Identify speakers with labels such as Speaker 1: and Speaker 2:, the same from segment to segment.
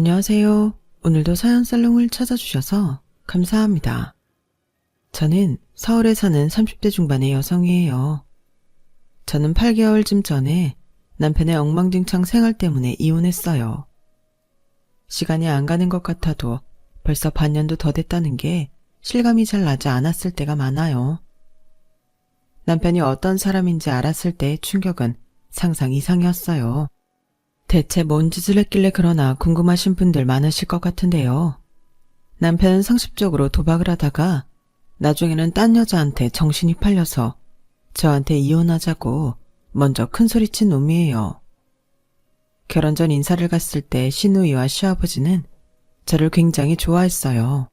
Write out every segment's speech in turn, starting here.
Speaker 1: 안녕하세요. 오늘도 사연살롱을 찾아주셔서 감사합니다. 저는 서울에 사는 30대 중반의 여성이에요. 저는 8개월쯤 전에 남편의 엉망진창 생활 때문에 이혼했어요. 시간이 안 가는 것 같아도 벌써 반년도 더 됐다는 게 실감이 잘 나지 않았을 때가 많아요. 남편이 어떤 사람인지 알았을 때의 충격은 상상 이상이었어요. 대체 뭔 짓을 했길래 그러나 궁금하신 분들 많으실 것 같은데요. 남편은 상습적으로 도박을 하다가 나중에는 딴 여자한테 정신이 팔려서 저한테 이혼하자고 먼저 큰소리친 놈이에요. 결혼 전 인사를 갔을 때 시누이와 시아버지는 저를 굉장히 좋아했어요.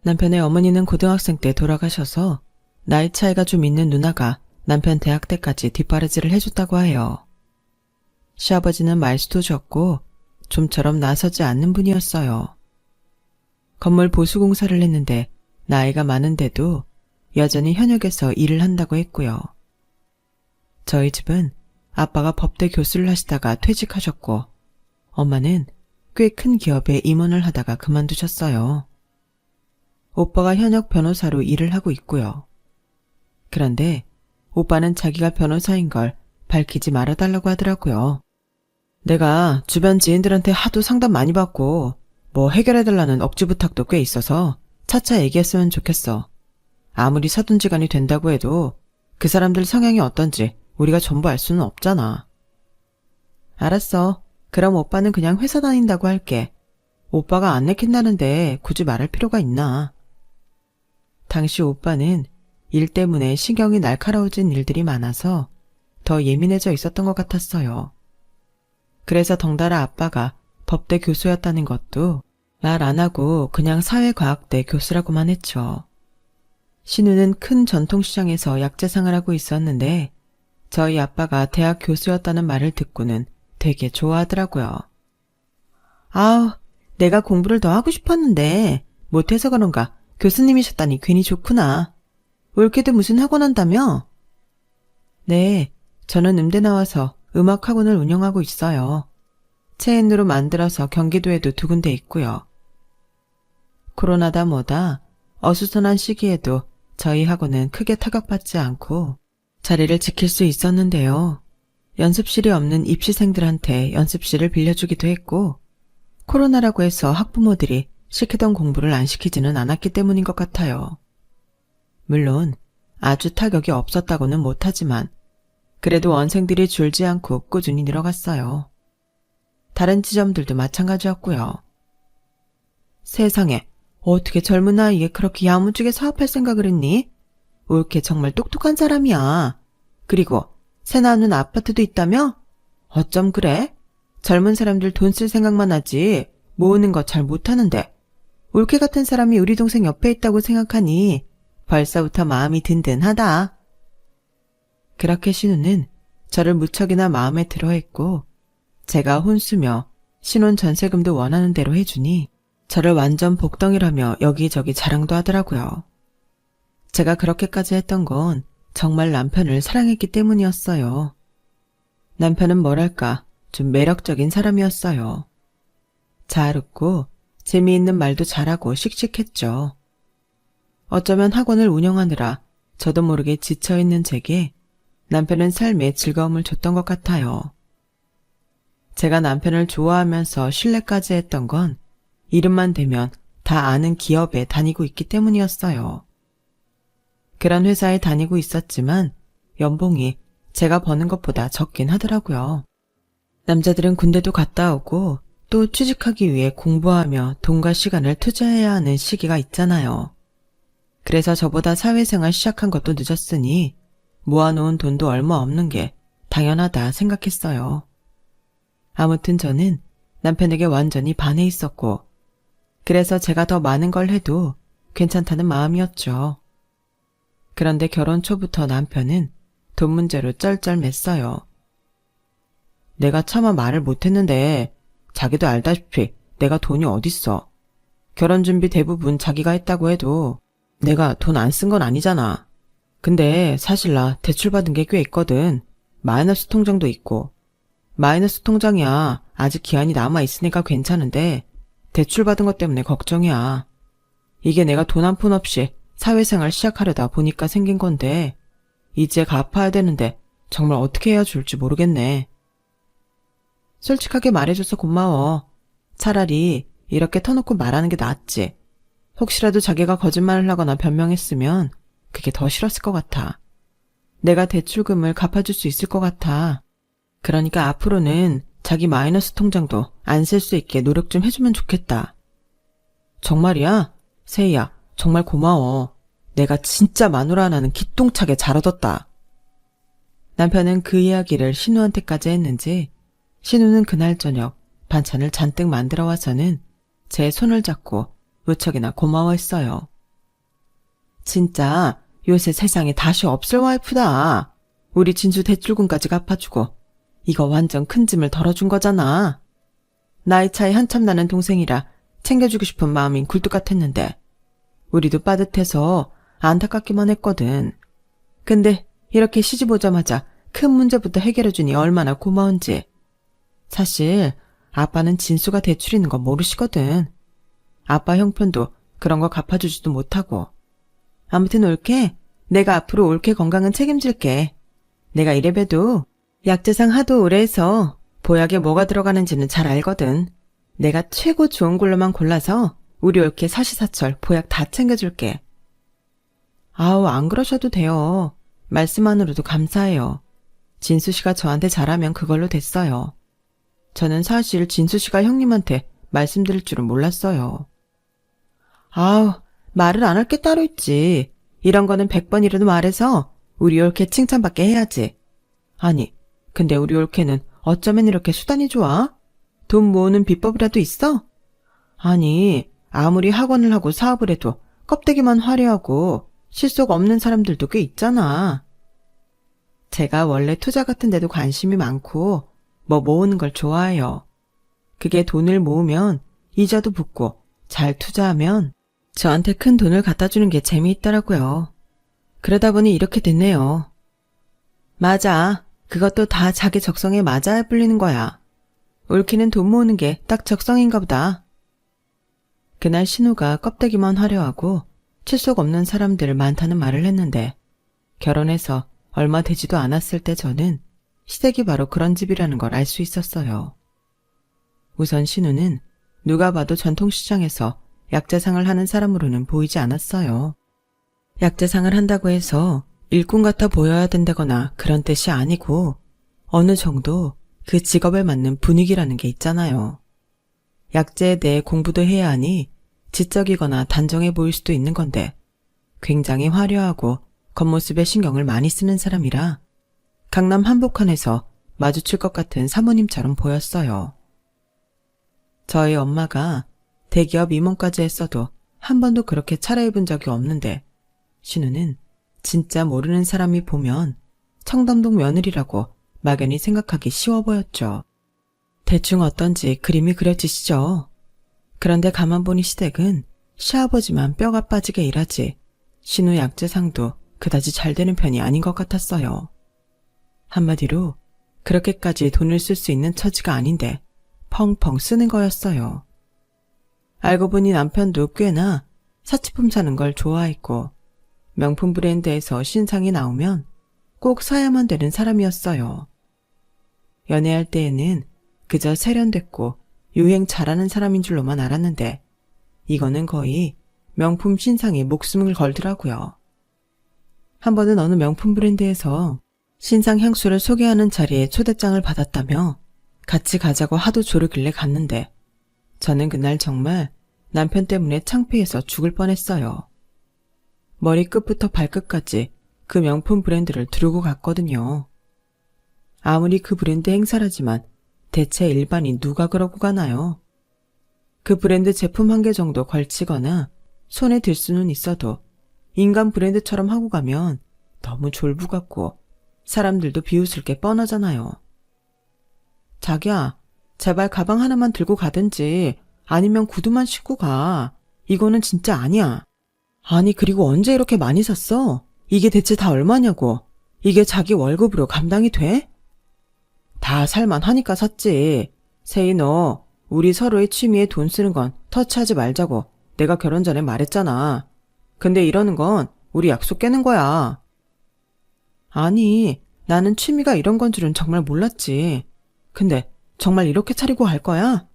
Speaker 1: 남편의 어머니는 고등학생 때 돌아가셔서 나이 차이가 좀 있는 누나가 남편 대학 때까지 뒷바라지를 해줬다고 해요. 시아버지는 말수도 적고 좀처럼 나서지 않는 분이었어요. 건물 보수공사를 했는데 나이가 많은데도 여전히 현역에서 일을 한다고 했고요. 저희 집은 아빠가 법대 교수를 하시다가 퇴직하셨고 엄마는 꽤 큰 기업에 임원을 하다가 그만두셨어요. 오빠가 현역 변호사로 일을 하고 있고요. 그런데 오빠는 자기가 변호사인 걸 밝히지 말아달라고 하더라고요. 내가 주변 지인들한테 하도 상담 많이 받고 뭐 해결해달라는 억지 부탁도 꽤 있어서 차차 얘기했으면 좋겠어. 아무리 사돈지간이 된다고 해도 그 사람들 성향이 어떤지 우리가 전부 알 수는 없잖아. 알았어. 그럼 오빠는 그냥 회사 다닌다고 할게. 오빠가 안 내킨다는데 굳이 말할 필요가 있나. 당시 오빠는 일 때문에 신경이 날카로워진 일들이 많아서 더 예민해져 있었던 것 같았어요. 그래서 덩달아 아빠가 법대 교수였다는 것도 말 안 하고 그냥 사회과학대 교수라고만 했죠. 신우는 큰 전통시장에서 약재상을 하고 있었는데 저희 아빠가 대학 교수였다는 말을 듣고는 되게 좋아하더라고요. 아우, 내가 공부를 더 하고 싶었는데 못해서 그런가 교수님이셨다니 괜히 좋구나. 올케도 무슨 학원 한다며? 네, 저는 음대 나와서 음악학원을 운영하고 있어요. 체인으로 만들어서 경기도에도 2군데 있고요. 코로나다 뭐다 어수선한 시기에도 저희 학원은 크게 타격받지 않고 자리를 지킬 수 있었는데요. 연습실이 없는 입시생들한테 연습실을 빌려주기도 했고 코로나라고 해서 학부모들이 시키던 공부를 안 시키지는 않았기 때문인 것 같아요. 물론 아주 타격이 없었다고는 못하지만 그래도 원생들이 줄지 않고 꾸준히 늘어갔어요. 다른 지점들도 마찬가지였고요. 세상에, 어떻게 젊은 나이에 그렇게 야무지게 사업할 생각을 했니? 올케 정말 똑똑한 사람이야. 그리고 새 나오는 아파트도 있다며? 어쩜 그래? 젊은 사람들 돈 쓸 생각만 하지 모으는 거 잘 못하는데 올케 같은 사람이 우리 동생 옆에 있다고 생각하니 벌써부터 마음이 든든하다. 그렇게 신우는 저를 무척이나 마음에 들어했고 제가 혼수며 신혼 전세금도 원하는 대로 해주니 저를 완전 복덩이라며 여기저기 자랑도 하더라고요. 제가 그렇게까지 했던 건 정말 남편을 사랑했기 때문이었어요. 남편은 뭐랄까 좀 매력적인 사람이었어요. 잘 웃고 재미있는 말도 잘하고 씩씩했죠. 어쩌면 학원을 운영하느라 저도 모르게 지쳐있는 제게 남편은 삶에 즐거움을 줬던 것 같아요. 제가 남편을 좋아하면서 신뢰까지 했던 건 이름만 대면 다 아는 기업에 다니고 있기 때문이었어요. 그런 회사에 다니고 있었지만 연봉이 제가 버는 것보다 적긴 하더라고요. 남자들은 군대도 갔다 오고 또 취직하기 위해 공부하며 돈과 시간을 투자해야 하는 시기가 있잖아요. 그래서 저보다 사회생활 시작한 것도 늦었으니 모아놓은 돈도 얼마 없는 게 당연하다 생각했어요. 아무튼 저는 남편에게 완전히 반해 있었고 그래서 제가 더 많은 걸 해도 괜찮다는 마음이었죠. 그런데 결혼 초부터 남편은 돈 문제로 쩔쩔맸어요. 내가 차마 말을 못했는데 자기도 알다시피 내가 돈이 어딨어. 결혼 준비 대부분 자기가 했다고 해도 내가 돈 안 쓴 건 아니잖아. 근데 사실 나 대출받은 게 꽤 있거든. 마이너스 통장도 있고. 마이너스 통장이야 아직 기한이 남아있으니까 괜찮은데 대출 받은 것 때문에 걱정이야. 이게 내가 돈 한 푼 없이 사회생활 시작하려다 보니까 생긴 건데 이제 갚아야 되는데 정말 어떻게 해야 좋을지 모르겠네. 솔직하게 말해줘서 고마워. 차라리 이렇게 터놓고 말하는 게 낫지. 혹시라도 자기가 거짓말을 하거나 변명했으면 그게 더 싫었을 것 같아. 내가 대출금을 갚아줄 수 있을 것 같아. 그러니까 앞으로는 자기 마이너스 통장도 안 쓸 수 있게 노력 좀 해주면 좋겠다. 정말이야? 세희야, 정말 고마워. 내가 진짜 마누라 하나는 기똥차게 잘 얻었다. 남편은 그 이야기를 신우한테까지 했는지 신우는 그날 저녁 반찬을 잔뜩 만들어 와서는 제 손을 잡고 무척이나 고마워했어요. 진짜 요새 세상에 다시 없을 와이프다. 우리 진주 대출금까지 갚아주고 이거 완전 큰 짐을 덜어준 거잖아. 나이 차이 한참 나는 동생이라 챙겨주고 싶은 마음인 굴뚝 같았는데 우리도 빠듯해서 안타깝기만 했거든. 근데 이렇게 시집 오자마자 큰 문제부터 해결해주니 얼마나 고마운지. 사실 아빠는 진수가 대출 있는 거 모르시거든. 아빠 형편도 그런 거 갚아주지도 못하고. 아무튼 올케 내가 앞으로 올케 건강은 책임질게. 내가 이래봬도 약재상 하도 오래 해서 보약에 뭐가 들어가는지는 잘 알거든. 내가 최고 좋은 걸로만 골라서 우리 올케 사시사철 보약 다 챙겨줄게. 아우, 안 그러셔도 돼요. 말씀만으로도 감사해요. 진수씨가 저한테 잘하면 그걸로 됐어요. 저는 사실 진수씨가 형님한테 말씀드릴 줄은 몰랐어요. 아우, 말을 안 할 게 따로 있지. 이런 거는 100번이라도 말해서 우리 올케 칭찬받게 해야지. 아니, 근데 우리 올케는 어쩌면 이렇게 수단이 좋아? 돈 모으는 비법이라도 있어? 아니, 아무리 학원을 하고 사업을 해도 껍데기만 화려하고 실속 없는 사람들도 꽤 있잖아. 제가 원래 투자 같은 데도 관심이 많고 뭐 모으는 걸 좋아해요. 그게 돈을 모으면 이자도 붙고 잘 투자하면 저한테 큰 돈을 갖다 주는 게 재미있더라고요. 그러다 보니 이렇게 됐네요. 맞아. 그것도 다 자기 적성에 맞아야 불리는 거야. 올케는 돈 모으는 게 딱 적성인가 보다. 그날 신우가 껍데기만 화려하고 칠속 없는 사람들 많다는 말을 했는데 결혼해서 얼마 되지도 않았을 때 저는 시댁이 바로 그런 집이라는 걸 알 수 있었어요. 우선 신우는 누가 봐도 전통시장에서 약재상을 하는 사람으로는 보이지 않았어요. 약재상을 한다고 해서 일꾼 같아 보여야 된다거나 그런 뜻이 아니고 어느 정도 그 직업에 맞는 분위기라는 게 있잖아요. 약재에 대해 공부도 해야 하니 지적이거나 단정해 보일 수도 있는 건데 굉장히 화려하고 겉모습에 신경을 많이 쓰는 사람이라 강남 한복판에서 마주칠 것 같은 사모님처럼 보였어요. 저희 엄마가 대기업 임원까지 했어도 한 번도 그렇게 차려입은 적이 없는데 신우는 진짜 모르는 사람이 보면 청담동 며느리라고 막연히 생각하기 쉬워 보였죠. 대충 어떤지 그림이 그려지시죠? 그런데 가만 보니 시댁은 시아버지만 뼈가 빠지게 일하지 신우 약재상도 그다지 잘 되는 편이 아닌 것 같았어요. 한마디로 그렇게까지 돈을 쓸 수 있는 처지가 아닌데 펑펑 쓰는 거였어요. 알고 보니 남편도 꽤나 사치품 사는 걸 좋아했고 명품 브랜드에서 신상이 나오면 꼭 사야만 되는 사람이었어요. 연애할 때에는 그저 세련됐고 유행 잘하는 사람인 줄로만 알았는데 이거는 거의 명품 신상에 목숨을 걸더라고요. 한 번은 어느 명품 브랜드에서 신상 향수를 소개하는 자리에 초대장을 받았다며 같이 가자고 하도 조르길래 갔는데 저는 그날 정말 남편 때문에 창피해서 죽을 뻔했어요. 머리끝부터 발끝까지 그 명품 브랜드를 두르고 갔거든요. 아무리 그 브랜드 행사라지만 대체 일반인 누가 그러고 가나요? 그 브랜드 제품 한 개 정도 걸치거나 손에 들 수는 있어도 인간 브랜드처럼 하고 가면 너무 졸부 같고 사람들도 비웃을 게 뻔하잖아요. 자기야, 제발 가방 하나만 들고 가든지 아니면 구두만 신고 가. 이거는 진짜 아니야. 아니, 그리고 언제 이렇게 많이 샀어? 이게 대체 다 얼마냐고. 이게 자기 월급으로 감당이 돼? 다 살만 하니까 샀지. 세희 너, 우리 서로의 취미에 돈 쓰는 건 터치하지 말자고 내가 결혼 전에 말했잖아. 근데 이러는 건 우리 약속 깨는 거야. 아니, 나는 취미가 이런 건 줄은 정말 몰랐지. 근데 정말 이렇게 차리고 할 거야?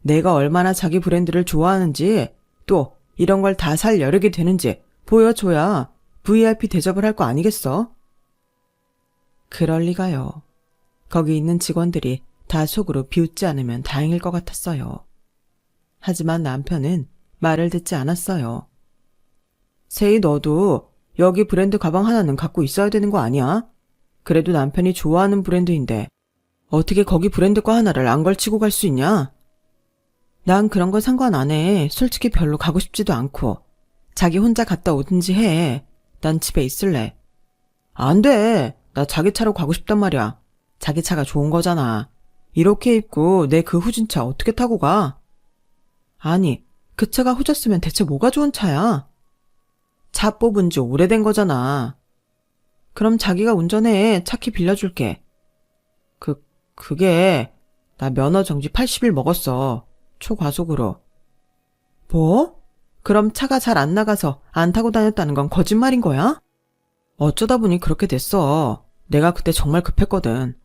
Speaker 1: 내가 얼마나 자기 브랜드를 좋아하는지, 또 이런 걸 다 살 여력이 되는지 보여줘야 VIP 대접을 할 거 아니겠어? 그럴 리가요. 거기 있는 직원들이 다 속으로 비웃지 않으면 다행일 것 같았어요. 하지만 남편은 말을 듣지 않았어요. 세희 너도 여기 브랜드 가방 하나는 갖고 있어야 되는 거 아니야? 그래도 남편이 좋아하는 브랜드인데 어떻게 거기 브랜드 거 하나를 안 걸치고 갈 수 있냐? 난 그런 거 상관 안 해. 솔직히 별로 가고 싶지도 않고. 자기 혼자 갔다 오든지 해. 난 집에 있을래. 안 돼. 나 자기 차로 가고 싶단 말이야. 자기 차가 좋은 거잖아. 이렇게 입고 내 그 후진차 어떻게 타고 가? 아니, 그 차가 후졌으면 대체 뭐가 좋은 차야? 차 뽑은 지 오래된 거잖아. 그럼 자기가 운전해. 차키 빌려줄게. 그게 나 면허 정지 80일 먹었어. 초과속으로. 뭐? 그럼 차가 잘 안 나가서 안 타고 다녔다는 건 거짓말인 거야? 어쩌다 보니 그렇게 됐어. 내가 그때 정말 급했거든.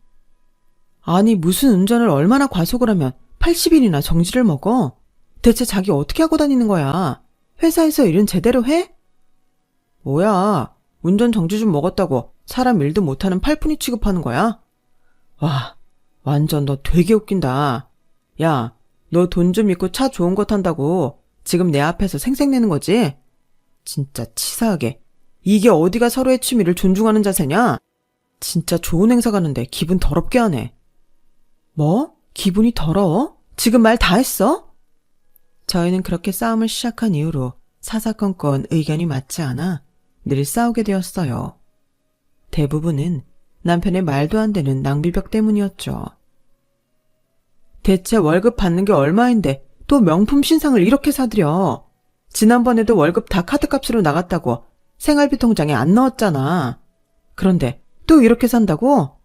Speaker 1: 아니, 무슨 운전을 얼마나 과속을 하면 80일이나 정지를 먹어? 대체 자기 어떻게 하고 다니는 거야? 회사에서 일은 제대로 해? 뭐야, 운전 정지 좀 먹었다고 사람 일도 못하는 팔푼이 취급하는 거야? 와, 완전 너 되게 웃긴다. 야, 너 돈 좀 있고 차 좋은 거 탄다고 지금 내 앞에서 생색내는 거지? 진짜 치사하게. 이게 어디가 서로의 취미를 존중하는 자세냐? 진짜 좋은 행사 가는데 기분 더럽게 하네. 뭐? 기분이 더러워? 지금 말 다 했어? 저희는 그렇게 싸움을 시작한 이후로 사사건건 의견이 맞지 않아 늘 싸우게 되었어요. 대부분은 남편의 말도 안 되는 낭비벽 때문이었죠. 대체 월급 받는 게 얼마인데 또 명품 신상을 이렇게 사들여. 지난번에도 월급 다 카드값으로 나갔다고 생활비 통장에 안 넣었잖아. 그런데 또 이렇게 산다고?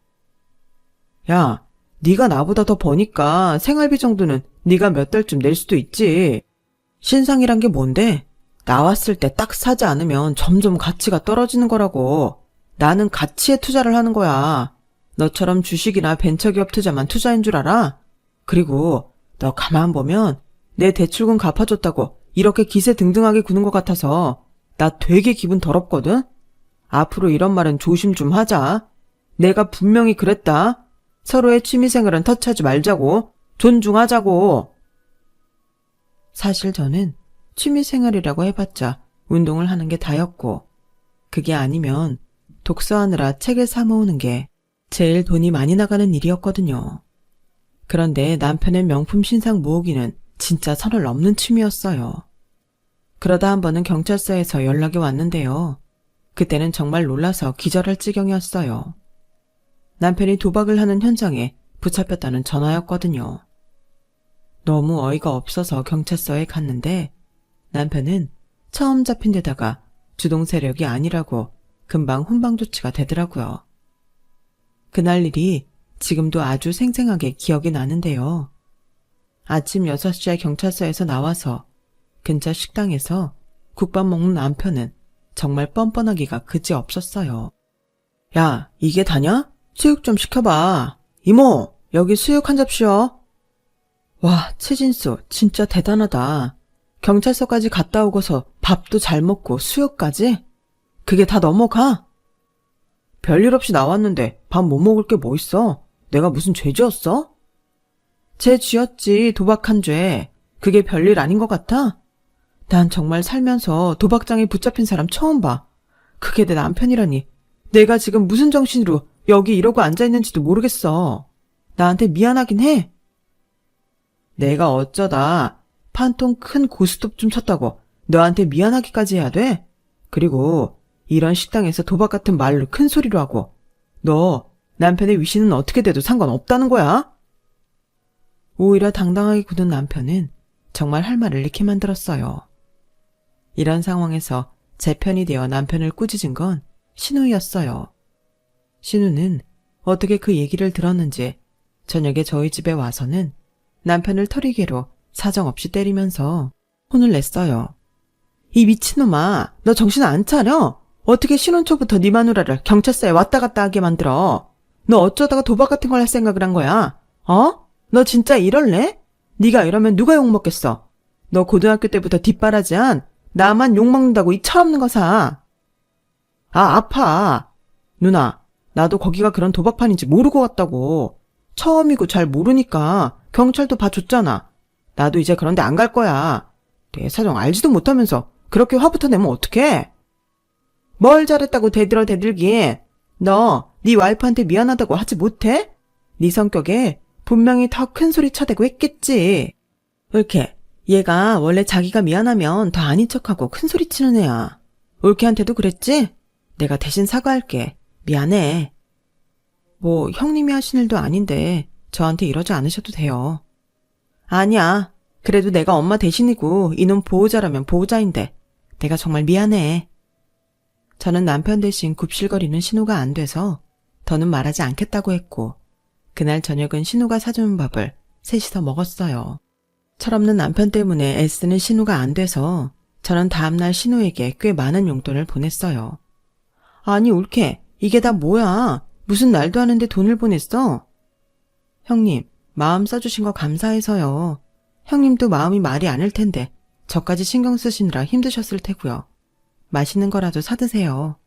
Speaker 1: 야, 네가 나보다 더 버니까 생활비 정도는 네가 몇 달쯤 낼 수도 있지. 신상이란 게 뭔데? 나왔을 때 딱 사지 않으면 점점 가치가 떨어지는 거라고. 나는 가치에 투자를 하는 거야. 너처럼 주식이나 벤처기업 투자만 투자인 줄 알아? 그리고 너 가만 보면 내 대출금 갚아줬다고 이렇게 기세등등하게 구는 것 같아서 나 되게 기분 더럽거든? 앞으로 이런 말은 조심 좀 하자. 내가 분명히 그랬다. 서로의 취미생활은 터치하지 말자고. 존중하자고. 사실 저는 취미생활이라고 해봤자 운동을 하는 게 다였고, 그게 아니면 독서하느라 책을 사 모으는 게 제일 돈이 많이 나가는 일이었거든요. 그런데 남편의 명품 신상 모으기는 진짜 선을 넘는 취미였어요. 그러다 한 번은 경찰서에서 연락이 왔는데요. 그때는 정말 놀라서 기절할 지경이었어요. 남편이 도박을 하는 현장에 붙잡혔다는 전화였거든요. 너무 어이가 없어서 경찰서에 갔는데 남편은 처음 잡힌 데다가 주동 세력이 아니라고 금방 훈방 조치가 되더라고요. 그날 일이 지금도 아주 생생하게 기억이 나는데요. 아침 6시에 경찰서에서 나와서 근처 식당에서 국밥 먹는 남편은 정말 뻔뻔하기가 그지없었어요. 야, 이게 다냐? 수육 좀 시켜봐. 이모, 여기 수육 한 접시요. 와, 최진수 진짜 대단하다. 경찰서까지 갔다 오고서 밥도 잘 먹고 수육까지? 그게 다 넘어가? 별일 없이 나왔는데 밥 못 먹을 게 뭐 있어? 내가 무슨 죄 지었어? 죄 지었지, 도박한 죄. 그게 별일 아닌 것 같아? 난 정말 살면서 도박장에 붙잡힌 사람 처음 봐. 그게 내 남편이라니. 내가 지금 무슨 정신으로 여기 이러고 앉아있는지도 모르겠어. 나한테 미안하긴 해. 내가 어쩌다 판통 큰 고스톱 좀 쳤다고 너한테 미안하기까지 해야 돼? 그리고 이런 식당에서 도박 같은 말로 큰 소리로 하고 너 남편의 위신은 어떻게 돼도 상관없다는 거야? 오히려 당당하게 굳은 남편은 정말 할 말을 잃게 만들었어요. 이런 상황에서 제 편이 되어 남편을 꾸짖은 건 신우였어요. 신우는 어떻게 그 얘기를 들었는지 저녁에 저희 집에 와서는 남편을 털이개로 사정없이 때리면서 혼을 냈어요. 이 미친놈아, 너 정신 안 차려? 어떻게 신혼 초부터 네 마누라를 경찰서에 왔다 갔다 하게 만들어? 너 어쩌다가 도박 같은 걸 할 생각을 한 거야? 너 진짜 이럴래? 네가 이러면 누가 욕먹겠어? 너 고등학교 때부터 뒷바라지한 나만 욕먹는다고 이 철없는 거사. 아파. 누나, 나도 거기가 그런 도박판인지 모르고 왔다고. 처음이고 잘 모르니까 경찰도 봐줬잖아. 나도 이제 그런데 안 갈 거야. 내 사정 알지도 못하면서 그렇게 화부터 내면 어떡해? 뭘 잘했다고 대들긴. 너 네 와이프한테 미안하다고 하지 못해? 네 성격에 분명히 더 큰 소리 쳐대고 했겠지. 올케, 얘가 원래 자기가 미안하면 더 아닌 척하고 큰 소리 치는 애야. 올케한테도 그랬지? 내가 대신 사과할게. 미안해. 뭐 형님이 하신 일도 아닌데 저한테 이러지 않으셔도 돼요. 아니야. 그래도 내가 엄마 대신이고 이놈 보호자라면 보호자인데 내가 정말 미안해. 저는 남편 대신 굽실거리는 신우가 안 돼서 더는 말하지 않겠다고 했고 그날 저녁은 신우가 사준 밥을 셋이서 먹었어요. 철없는 남편 때문에 애쓰는 신우가 안 돼서 저는 다음날 신우에게 꽤 많은 용돈을 보냈어요. 아니 올케, 이게 다 뭐야? 무슨 날도 하는데 돈을 보냈어? 형님, 마음 써주신 거 감사해서요. 형님도 마음이 말이 아닐 텐데 저까지 신경 쓰시느라 힘드셨을 테고요. 맛있는 거라도 사드세요.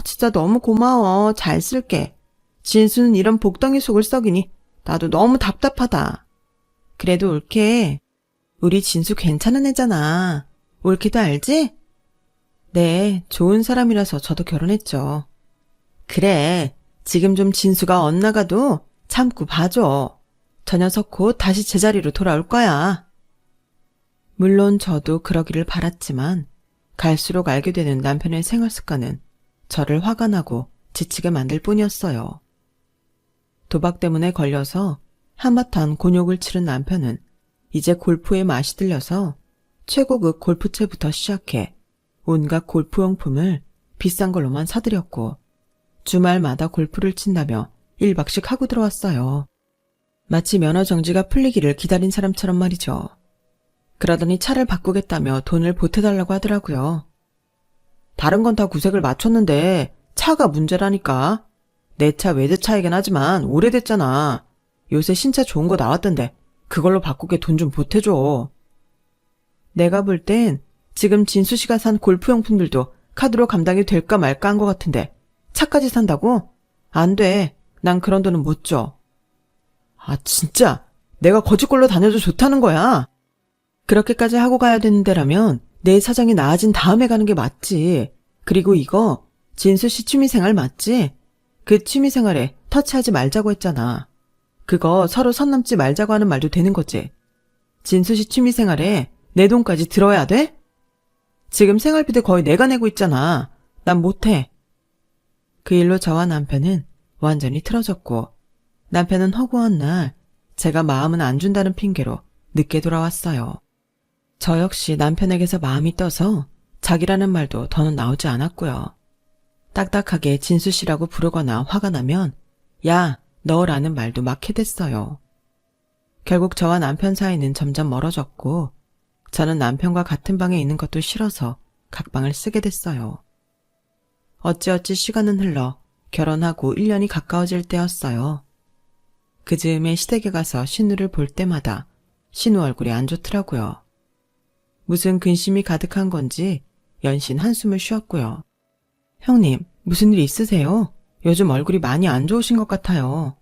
Speaker 1: 진짜 너무 고마워. 잘 쓸게. 진수는 이런 복덩이 속을 썩이니 나도 너무 답답하다. 그래도 올케, 우리 진수 괜찮은 애잖아. 올케도 알지? 네, 좋은 사람이라서 저도 결혼했죠. 그래, 지금 좀 진수가 엇나가도 참고 봐줘. 저 녀석 곧 다시 제자리로 돌아올 거야. 물론 저도 그러기를 바랐지만 갈수록 알게 되는 남편의 생활 습관은 저를 화가 나고 지치게 만들 뿐이었어요. 도박 때문에 걸려서 한바탕 곤욕을 치른 남편은 이제 골프에 맛이 들려서 최고급 골프채부터 시작해 온갖 골프용품을 비싼 걸로만 사들였고 주말마다 골프를 친다며 1박씩 하고 들어왔어요. 마치 면허 정지가 풀리기를 기다린 사람처럼 말이죠. 그러더니 차를 바꾸겠다며 돈을 보태달라고 하더라고요. 다른 건 다 구색을 맞췄는데 차가 문제라니까. 내 차 외제차이긴 하지만 오래됐잖아. 요새 신차 좋은 거 나왔던데 그걸로 바꾸게 돈 좀 보태줘. 내가 볼 땐 지금 진수 씨가 산 골프용품들도 카드로 감당이 될까 말까 한 것 같은데 차까지 산다고? 안 돼. 난 그런 돈은 못 줘. 진짜 내가 거지꼴로 다녀도 좋다는 거야. 그렇게까지 하고 가야 되는 데라면 내 사정이 나아진 다음에 가는 게 맞지. 그리고 이거 진수 씨 취미생활 맞지? 그 취미생활에 터치하지 말자고 했잖아. 그거 서로 선 넘지 말자고 하는 말도 되는 거지. 진수 씨 취미생활에 내 돈까지 들어야 돼? 지금 생활비도 거의 내가 내고 있잖아. 난 못해. 그 일로 저와 남편은 완전히 틀어졌고 남편은 허구한 날 제가 마음은 안 준다는 핑계로 늦게 돌아왔어요. 저 역시 남편에게서 마음이 떠서 자기라는 말도 더는 나오지 않았고요. 딱딱하게 진수 씨라고 부르거나 화가 나면 야, 너라는 말도 막 해댔어요. 결국 저와 남편 사이는 점점 멀어졌고 저는 남편과 같은 방에 있는 것도 싫어서 각방을 쓰게 됐어요. 어찌어찌 시간은 흘러 결혼하고 1년이 가까워질 때였어요. 그 즈음에 시댁에 가서 신우를 볼 때마다 신우 얼굴이 안 좋더라고요. 무슨 근심이 가득한 건지 연신 한숨을 쉬었고요. 형님, 무슨 일 있으세요? 요즘 얼굴이 많이 안 좋으신 것 같아요.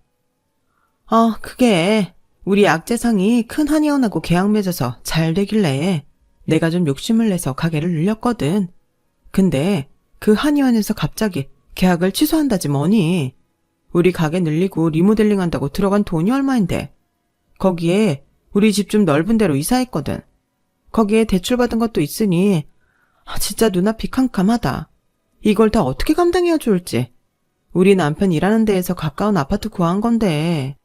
Speaker 1: 그게 우리 약재상이 큰 한의원하고 계약 맺어서 잘 되길래 내가 좀 욕심을 내서 가게를 늘렸거든. 근데 그 한의원에서 갑자기 계약을 취소한다지 뭐니. 우리 가게 늘리고 리모델링 한다고 들어간 돈이 얼마인데. 거기에 우리 집 좀 넓은 데로 이사했거든. 거기에 대출받은 것도 있으니 진짜 눈앞이 캄캄하다. 이걸 다 어떻게 감당해야 좋을지. 우리 남편 일하는 데에서 가까운 아파트 구한 건데.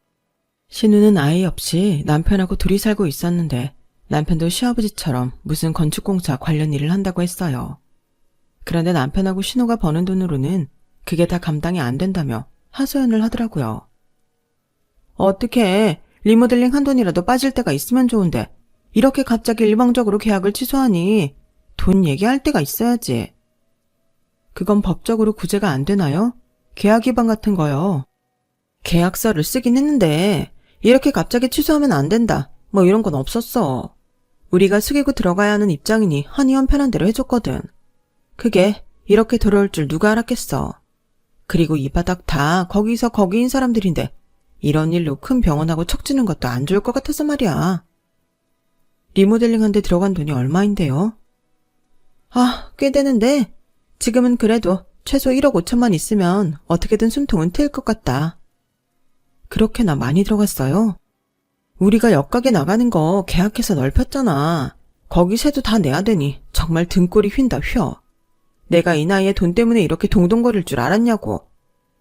Speaker 1: 신우는 아이 없이 남편하고 둘이 살고 있었는데 남편도 시아버지처럼 무슨 건축공사 관련 일을 한다고 했어요. 그런데 남편하고 신우가 버는 돈으로는 그게 다 감당이 안 된다며 하소연을 하더라고요. 어떡해. 리모델링 한 돈이라도 빠질 때가 있으면 좋은데 이렇게 갑자기 일방적으로 계약을 취소하니 돈 얘기할 때가 있어야지. 그건 법적으로 구제가 안 되나요? 계약 위반 같은 거요. 계약서를 쓰긴 했는데 이렇게 갑자기 취소하면 안 된다. 뭐 이런 건 없었어. 우리가 숙이고 들어가야 하는 입장이니 한의원 편한 대로 해줬거든. 그게 이렇게 돌아올 줄 누가 알았겠어. 그리고 이 바닥 다 거기서 거기인 사람들인데 이런 일로 큰 병원하고 척지는 것도 안 좋을 것 같아서 말이야. 리모델링한데 들어간 돈이 얼마인데요? 아, 꽤 되는데 지금은 그래도 최소 1억 5천만 있으면 어떻게든 숨통은 트일 것 같다. 그렇게나 많이 들어갔어요? 우리가 역가게 나가는 거 계약해서 넓혔잖아. 거기 세도 다 내야 되니 정말 등골이 휜다 휘어. 내가 이 나이에 돈 때문에 이렇게 동동거릴 줄 알았냐고.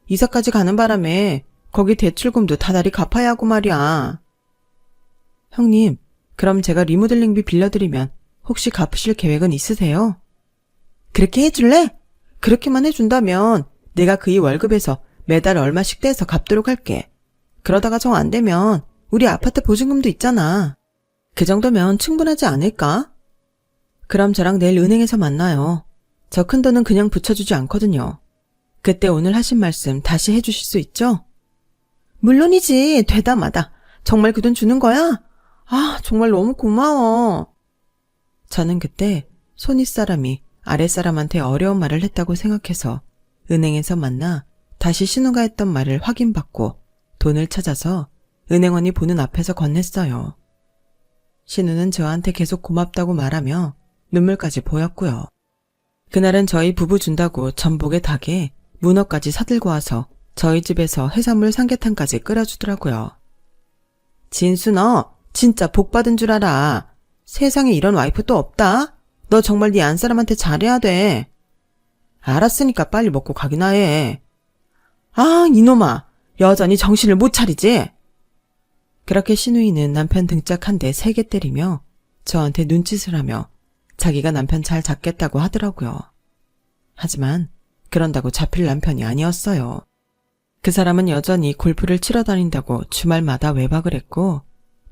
Speaker 1: 이사까지 가는 바람에 거기 대출금도 다달이 갚아야 하고 말이야. 형님, 그럼 제가 리모델링비 빌려드리면 혹시 갚으실 계획은 있으세요? 그렇게 해줄래? 그렇게만 해준다면 내가 그이 월급에서 매달 얼마씩 떼서 갚도록 할게. 그러다가 정 안 되면 우리 아파트 보증금도 있잖아. 그 정도면 충분하지 않을까? 그럼 저랑 내일 은행에서 만나요. 저 큰 돈은 그냥 붙여주지 않거든요. 그때 오늘 하신 말씀 다시 해주실 수 있죠? 물론이지. 되다 마다. 정말 그 돈 주는 거야? 아, 정말 너무 고마워. 저는 그때 손윗사람이 아랫사람한테 어려운 말을 했다고 생각해서 은행에서 만나 다시 신우가 했던 말을 확인받고 돈을 찾아서 은행원이 보는 앞에서 건넸어요. 신우는 저한테 계속 고맙다고 말하며 눈물까지 보였고요. 그날은 저희 부부 준다고 전복에 닭에 문어까지 사들고 와서 저희 집에서 해산물 삼계탕까지 끓여주더라고요. 진수 너 진짜 복 받은 줄 알아. 세상에 이런 와이프 또 없다. 너 정말 네 안사람한테 잘해야 돼. 알았으니까 빨리 먹고 가기나 해. 아, 이놈아. 여전히 정신을 못 차리지? 그렇게 신우이는 남편 등짝 한 대 3개 때리며 저한테 눈짓을 하며 자기가 남편 잘 잡겠다고 하더라고요. 하지만 그런다고 잡힐 남편이 아니었어요. 그 사람은 여전히 골프를 치러 다닌다고 주말마다 외박을 했고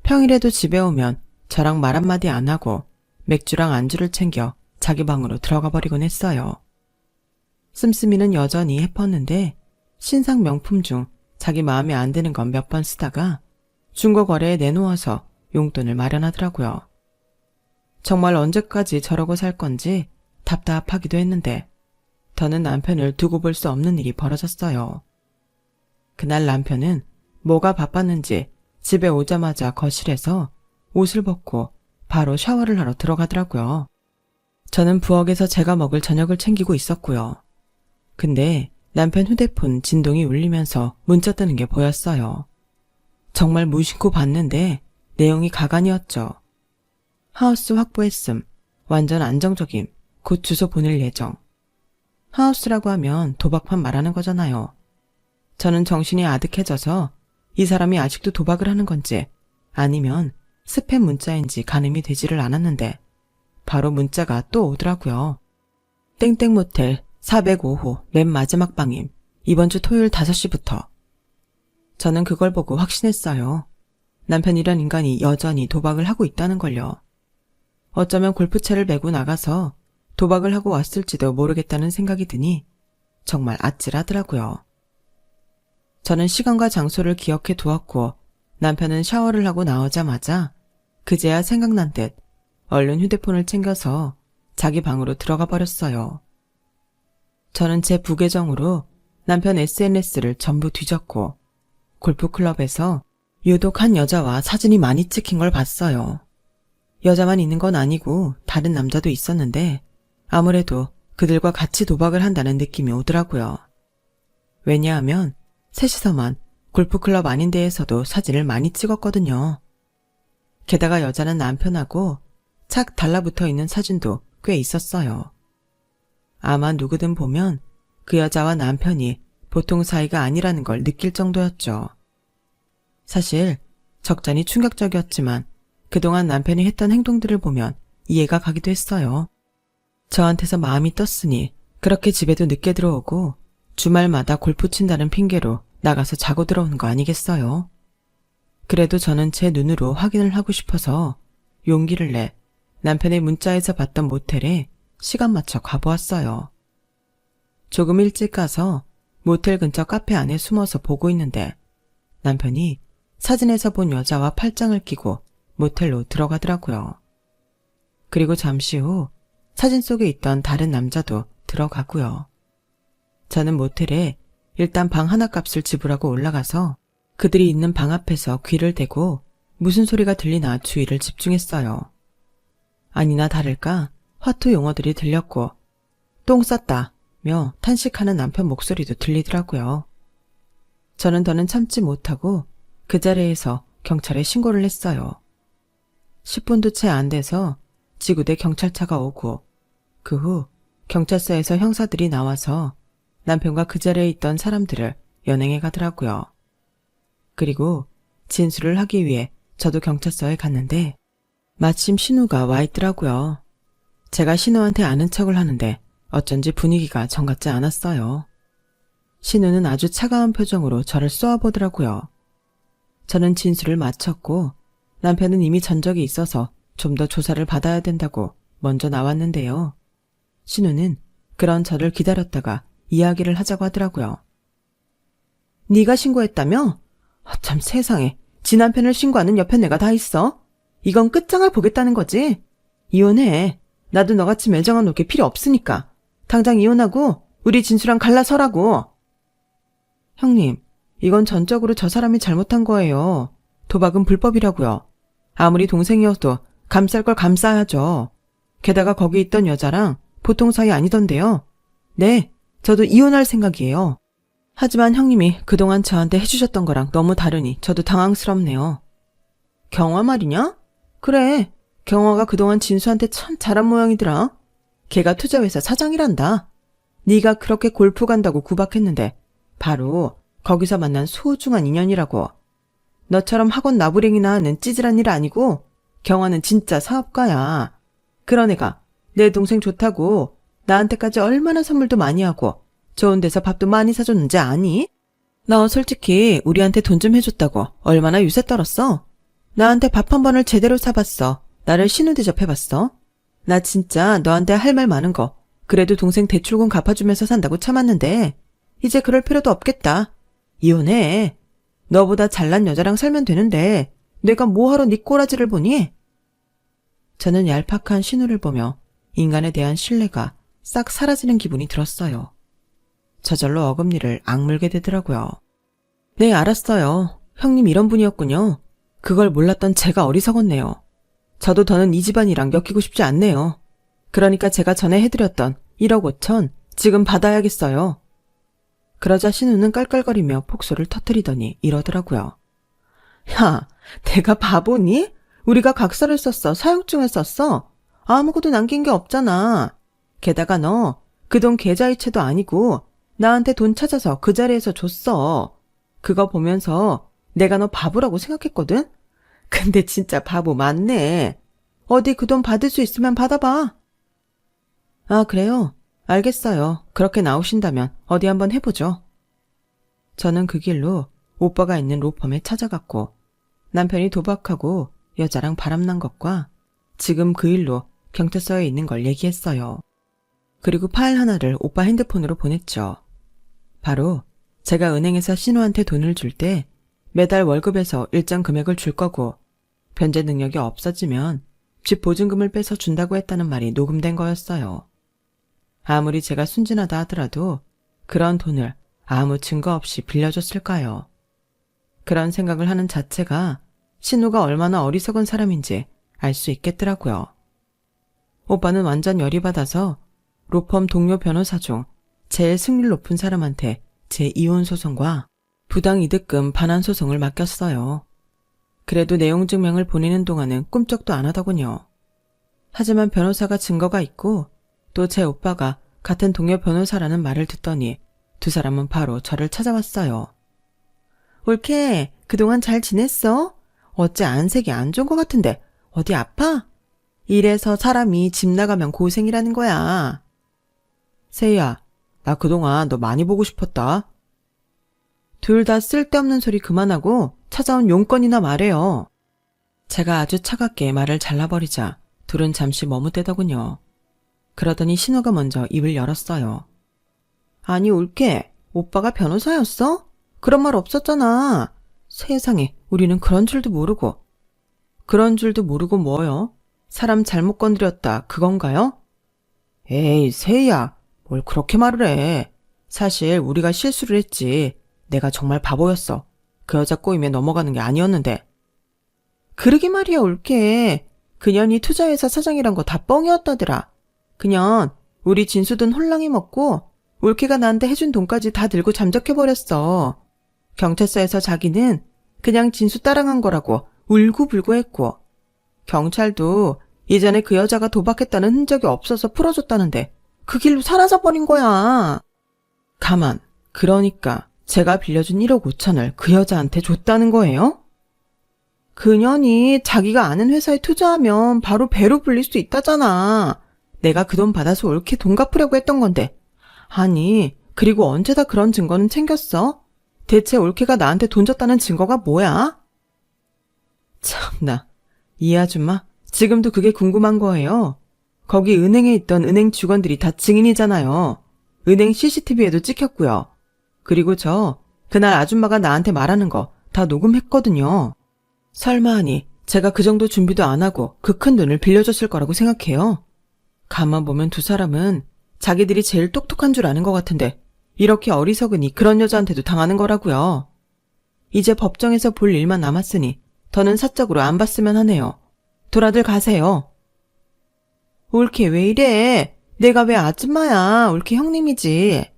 Speaker 1: 평일에도 집에 오면 저랑 말 한마디 안 하고 맥주랑 안주를 챙겨 자기 방으로 들어가 버리곤 했어요. 씀씀이는 여전히 해펐는데 신상 명품 중 자기 마음에 안 드는 건 몇 번 쓰다가 중고거래에 내놓아서 용돈을 마련하더라고요. 정말 언제까지 저러고 살 건지 답답하기도 했는데 더는 남편을 두고 볼 수 없는 일이 벌어졌어요. 그날 남편은 뭐가 바빴는지 집에 오자마자 거실에서 옷을 벗고 바로 샤워를 하러 들어가더라고요. 저는 부엌에서 제가 먹을 저녁을 챙기고 있었고요. 근데 남편 휴대폰 진동이 울리면서 문자 뜨는 게 보였어요. 정말 무심코 봤는데 내용이 가관이었죠. 하우스 확보했음. 완전 안정적임. 곧 주소 보낼 예정. 하우스라고 하면 도박판 말하는 거잖아요. 저는 정신이 아득해져서 이 사람이 아직도 도박을 하는 건지 아니면 스팸 문자인지 가늠이 되지를 않았는데 바로 문자가 또 오더라고요. 땡땡 모텔 405호 맨 마지막 방임. 이번 주 토요일 5시부터. 저는 그걸 보고 확신했어요. 남편이란 인간이 여전히 도박을 하고 있다는 걸요. 어쩌면 골프채를 메고 나가서 도박을 하고 왔을지도 모르겠다는 생각이 드니 정말 아찔하더라고요. 저는 시간과 장소를 기억해 두었고 남편은 샤워를 하고 나오자마자 그제야 생각난 듯 얼른 휴대폰을 챙겨서 자기 방으로 들어가 버렸어요. 저는 제 부계정으로 남편 SNS를 전부 뒤졌고 골프클럽에서 유독 한 여자와 사진이 많이 찍힌 걸 봤어요. 여자만 있는 건 아니고 다른 남자도 있었는데 아무래도 그들과 같이 도박을 한다는 느낌이 오더라고요. 왜냐하면 셋이서만 골프클럽 아닌 데에서도 사진을 많이 찍었거든요. 게다가 여자는 남편하고 착 달라붙어 있는 사진도 꽤 있었어요. 아마 누구든 보면 그 여자와 남편이 보통 사이가 아니라는 걸 느낄 정도였죠. 사실 적잖이 충격적이었지만 그동안 남편이 했던 행동들을 보면 이해가 가기도 했어요. 저한테서 마음이 떴으니 그렇게 집에도 늦게 들어오고 주말마다 골프 친다는 핑계로 나가서 자고 들어오는 거 아니겠어요? 그래도 저는 제 눈으로 확인을 하고 싶어서 용기를 내 남편의 문자에서 봤던 모텔에 시간 맞춰 가보았어요. 조금 일찍 가서 모텔 근처 카페 안에 숨어서 보고 있는데 남편이 사진에서 본 여자와 팔짱을 끼고 모텔로 들어가더라고요. 그리고 잠시 후 사진 속에 있던 다른 남자도 들어가고요. 저는 모텔에 일단 방 하나 값을 지불하고 올라가서 그들이 있는 방 앞에서 귀를 대고 무슨 소리가 들리나 주의를 집중했어요. 아니나 다를까 화투 용어들이 들렸고 똥 쌌다며 탄식하는 남편 목소리도 들리더라고요. 저는 더는 참지 못하고 그 자리에서 경찰에 신고를 했어요. 10분도 채 안 돼서 지구대 경찰차가 오고 그 후 경찰서에서 형사들이 나와서 남편과 그 자리에 있던 사람들을 연행해 가더라고요. 그리고 진술을 하기 위해 저도 경찰서에 갔는데 마침 신우가 와 있더라고요. 제가 신우한테 아는 척을 하는데 어쩐지 분위기가 정 같지 않았어요. 신우는 아주 차가운 표정으로 저를 쏘아보더라고요. 저는 진술을 마쳤고 남편은 이미 전적이 있어서 좀 더 조사를 받아야 된다고 먼저 나왔는데요. 신우는 그런 저를 기다렸다가 이야기를 하자고 하더라고요. 네가 신고했다며? 참 세상에, 지 남편을 신고하는 옆에 내가 다 있어? 이건 끝장을 보겠다는 거지? 이혼해. 나도 너같이 매정한 놈게 필요 없으니까. 당장 이혼하고 우리 진수랑 갈라서라고. 형님, 이건 전적으로 저 사람이 잘못한 거예요. 도박은 불법이라고요. 아무리 동생이어도 감쌀 걸 감싸야죠. 게다가 거기 있던 여자랑 보통 사이 아니던데요. 네, 저도 이혼할 생각이에요. 하지만 형님이 그동안 저한테 해주셨던 거랑 너무 다르니 저도 당황스럽네요. 경화 말이냐? 그래, 경화가 그동안 진수한테 참 잘한 모양이더라. 걔가 투자회사 사장이란다. 네가 그렇게 골프 간다고 구박했는데 바로 거기서 만난 소중한 인연이라고. 너처럼 학원 나부랭이나 하는 찌질한 일 아니고 경화는 진짜 사업가야. 그런 애가 내 동생 좋다고 나한테까지 얼마나 선물도 많이 하고 좋은 데서 밥도 많이 사줬는지 아니? 너 솔직히 우리한테 돈 좀 해줬다고 얼마나 유세 떨었어? 나한테 밥 한 번을 제대로 사봤어. 나를 신우 대접해봤어. 나 진짜 너한테 할 말 많은 거 그래도 동생 대출금 갚아주면서 산다고 참았는데 이제 그럴 필요도 없겠다. 이혼해. 너보다 잘난 여자랑 살면 되는데 내가 뭐하러 네 꼬라지를 보니? 저는 얄팍한 신우를 보며 인간에 대한 신뢰가 싹 사라지는 기분이 들었어요. 저절로 어금니를 악물게 되더라고요. 네, 알았어요. 형님 이런 분이었군요. 그걸 몰랐던 제가 어리석었네요. 저도 더는 이 집안이랑 엮이고 싶지 않네요. 그러니까 제가 전에 해드렸던 1억 5천 지금 받아야겠어요. 그러자 신우는 깔깔거리며 폭소를 터뜨리더니 이러더라고요. 야, 내가 바보니? 우리가 각서를 썼어. 사용증을 썼어. 아무것도 남긴 게 없잖아. 게다가 너 그 돈 계좌이체도 아니고 나한테 돈 찾아서 그 자리에서 줬어. 그거 보면서 내가 너 바보라고 생각했거든? 근데 진짜 바보 맞네. 어디 그 돈 받을 수 있으면 받아봐. 아, 그래요? 알겠어요. 그렇게 나오신다면 어디 한번 해보죠. 저는 그 길로 오빠가 있는 로펌에 찾아갔고 남편이 도박하고 여자랑 바람난 것과 지금 그 일로 경찰서에 있는 걸 얘기했어요. 그리고 파일 하나를 오빠 핸드폰으로 보냈죠. 바로 제가 은행에서 신우한테 돈을 줄 때 매달 월급에서 일정 금액을 줄 거고 변제 능력이 없어지면 집 보증금을 빼서 준다고 했다는 말이 녹음된 거였어요. 아무리 제가 순진하다 하더라도 그런 돈을 아무 증거 없이 빌려줬을까요? 그런 생각을 하는 자체가 신우가 얼마나 어리석은 사람인지 알 수 있겠더라고요. 오빠는 완전 열이 받아서 로펌 동료 변호사 중 제일 승률 높은 사람한테 제 이혼 소송과 부당이득금 반환 소송을 맡겼어요. 그래도 내용 증명을 보내는 동안은 꿈쩍도 안 하더군요. 하지만 변호사가 증거가 있고 또 제 오빠가 같은 동료 변호사라는 말을 듣더니 두 사람은 바로 저를 찾아왔어요. 올케, 그동안 잘 지냈어? 어째 안색이 안 좋은 것 같은데 어디 아파? 이래서 사람이 집 나가면 고생이라는 거야. 세희야, 나 그동안 너 많이 보고 싶었다. 둘 다 쓸데없는 소리 그만하고 찾아온 용건이나 말해요. 제가 아주 차갑게 말을 잘라버리자 둘은 잠시 머뭇대더군요. 그러더니 신우가 먼저 입을 열었어요. 아니 올케, 오빠가 변호사였어? 그런 말 없었잖아. 세상에, 우리는 그런 줄도 모르고. 그런 줄도 모르고 뭐요? 사람 잘못 건드렸다 그건가요? 에이 세희야, 뭘 그렇게 말을 해. 사실 우리가 실수를 했지. 내가 정말 바보였어. 그 여자 꼬임에 넘어가는 게 아니었는데. 그러게 말이야 올케. 그년이 투자회사 사장이란 거 다 뻥이었다더라. 그년 우리 진수 돈 홀랑이 먹고 올케가 나한테 해준 돈까지 다 들고 잠적해버렸어. 경찰서에서 자기는 그냥 진수 따라간 거라고 울고불고 했고, 경찰도 예전에 그 여자가 도박했다는 흔적이 없어서 풀어줬다는데 그 길로 사라져버린 거야. 가만, 그러니까 제가 빌려준 1억 5천을 그 여자한테 줬다는 거예요? 그년이 자기가 아는 회사에 투자하면 바로 배로 불릴 수 있다잖아. 내가 그 돈 받아서 옳게 돈 갚으려고 했던 건데. 아니, 그리고 언제 다 그런 증거는 챙겼어? 대체 올케가 나한테 돈 줬다는 증거가 뭐야? 참나, 이 아줌마 지금도 그게 궁금한 거예요. 거기 은행에 있던 은행 직원들이 다 증인이잖아요. 은행 CCTV에도 찍혔고요. 그리고 그날 아줌마가 나한테 말하는 거 다 녹음했거든요. 설마 하니 제가 그 정도 준비도 안 하고 그 큰 돈을 빌려줬을 거라고 생각해요? 가만 보면 두 사람은 자기들이 제일 똑똑한 줄 아는 것 같은데 이렇게 어리석으니 그런 여자한테도 당하는 거라고요. 이제 법정에서 볼 일만 남았으니 더는 사적으로 안 봤으면 하네요. 돌아들 가세요. 올케 왜 이래? 내가 왜 아줌마야? 올케 형님이지.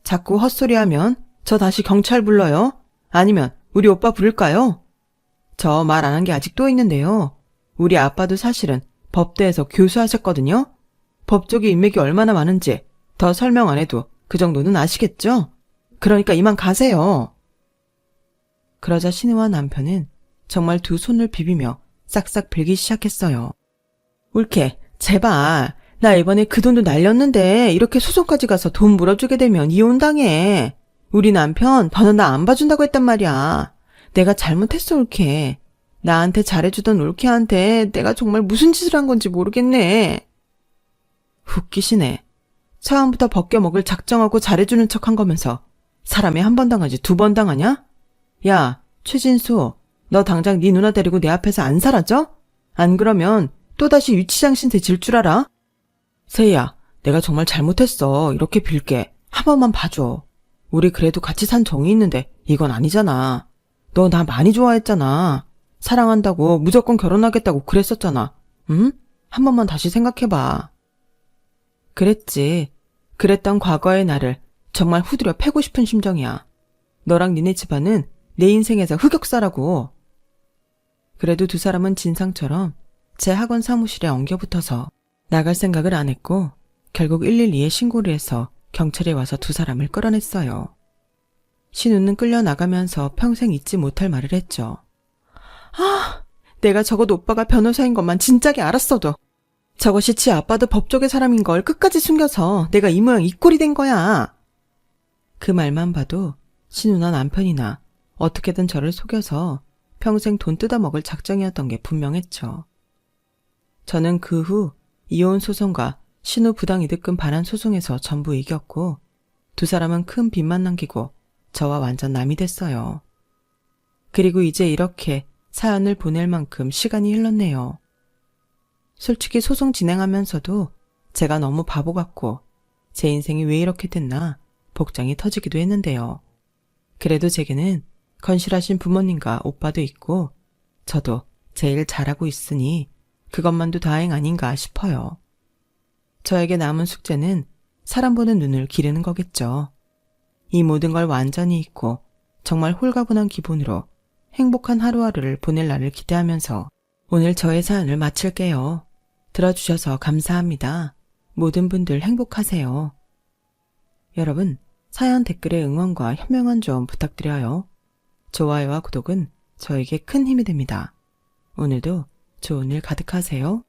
Speaker 1: 자꾸 헛소리하면 저 다시 경찰 불러요? 아니면 우리 오빠 부를까요? 저 말 안 한 게 아직 또 있는데요. 우리 아빠도 사실은 법대에서 교수하셨거든요. 법 쪽의 인맥이 얼마나 많은지 더 설명 안 해도 그 정도는 아시겠죠? 그러니까 이만 가세요. 그러자 신우와 남편은 정말 두 손을 비비며 싹싹 빌기 시작했어요. 올케, 제발. 나 이번에 그 돈도 날렸는데 이렇게 소송까지 가서 돈 물어주게 되면 이혼당해. 우리 남편 더는 나 안 봐준다고 했단 말이야. 내가 잘못했어 올케. 나한테 잘해주던 올케한테 내가 정말 무슨 짓을 한 건지 모르겠네. 웃기시네. 처음부터 벗겨먹을 작정하고 잘해주는 척 한 거면서 사람이 한 번 당하지 두 번 당하냐? 야, 최진수, 너 당장 네 누나 데리고 내 앞에서 안 사라져? 안 그러면 또다시 유치장 신세 질 줄 알아? 세희야, 내가 정말 잘못했어. 이렇게 빌게. 한 번만 봐줘. 우리 그래도 같이 산 정이 있는데 이건 아니잖아. 너 나 많이 좋아했잖아. 사랑한다고 무조건 결혼하겠다고 그랬었잖아. 응? 한 번만 다시 생각해봐. 그랬지. 그랬던 과거의 나를 정말 후드려 패고 싶은 심정이야. 너랑 니네 집안은 내 인생에서 흑역사라고. 그래도 두 사람은 진상처럼 제 학원 사무실에 엉겨붙어서 나갈 생각을 안 했고 결국 112에 신고를 해서 경찰에 와서 두 사람을 끌어냈어요. 신우는 끌려나가면서 평생 잊지 못할 말을 했죠. 아, 내가 적어도 오빠가 변호사인 것만 진작에 알았어도 저것이 지 아빠도 법조계 사람인 걸 끝까지 숨겨서 내가 이 모양 이 꼴이 된 거야. 그 말만 봐도 신우나 남편이나 어떻게든 저를 속여서 평생 돈 뜯어먹을 작정이었던 게 분명했죠. 저는 그 후 이혼 소송과 신우 부당이득금 반환 소송에서 전부 이겼고 두 사람은 큰 빚만 남기고 저와 완전 남이 됐어요. 그리고 이제 이렇게 사연을 보낼 만큼 시간이 흘렀네요. 솔직히 소송 진행하면서도 제가 너무 바보 같고 제 인생이 왜 이렇게 됐나 복장이 터지기도 했는데요. 그래도 제게는 건실하신 부모님과 오빠도 있고 저도 제 일 잘하고 있으니 그것만도 다행 아닌가 싶어요. 저에게 남은 숙제는 사람 보는 눈을 기르는 거겠죠. 이 모든 걸 완전히 잊고 정말 홀가분한 기분으로 행복한 하루하루를 보낼 날을 기대하면서 오늘 저의 사연을 마칠게요. 들어주셔서 감사합니다. 모든 분들 행복하세요. 여러분, 사연 댓글에 응원과 현명한 조언 부탁드려요. 좋아요와 구독은 저에게 큰 힘이 됩니다. 오늘도 좋은 일 가득하세요.